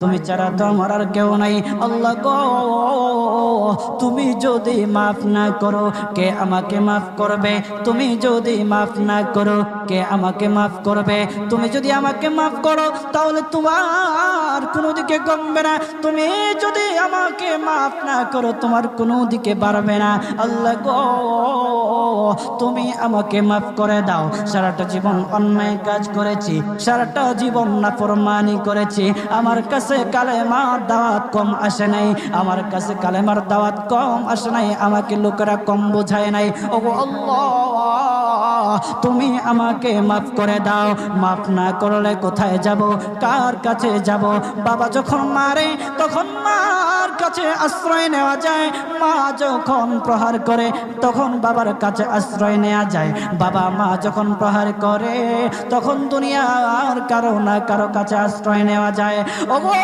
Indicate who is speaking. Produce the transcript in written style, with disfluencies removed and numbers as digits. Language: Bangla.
Speaker 1: তুমি ছাড়া তো আমার আর কেউ নাই। আল্লাহ গো, তুমি যদি মাফ না করো কে আমাকে মাফ করবে? তুমি যদি মাফ না করো কে আমাকে মাফ করবে? তুমি যদি আমাকে মাফ করো তাহলে তোমার কোনো দিকে কমবে না, তুমি যদি আমাকে মাফ না করো তোমার কোনো দিকে বাড়বে না। আল্লাহ গো, তুমি আমাকে মাফ করে দাও। সারাটা জীবন অন্যায় কাজ করেছি, সারাটা জীবন নাফরমানি করেছি, আমার কাছে কালেমার দাওয়াত কম আসে নাই, আমার কাছে কালেমার দাওয়াত কম আসে নাই, আমাকে লোকেরা কম বোঝায় নাই। ওগো আল্লাহ, তুমি আমাকে মাফ করে দাও। মাফ না করলে কোথায় যাব, কার কাছে যাব? বাবা যখন মারে তখন মার কাছে আশ্রয় নেওয়া যায়, মা যখন প্রহার করে তখন বাবার কাছে আশ্রয় নেওয়া যায়, বাবা মা যখন প্রহার করে তখন দুনিয়ার কারো না কারো কাছে আশ্রয় নেওয়া যায়। ওগো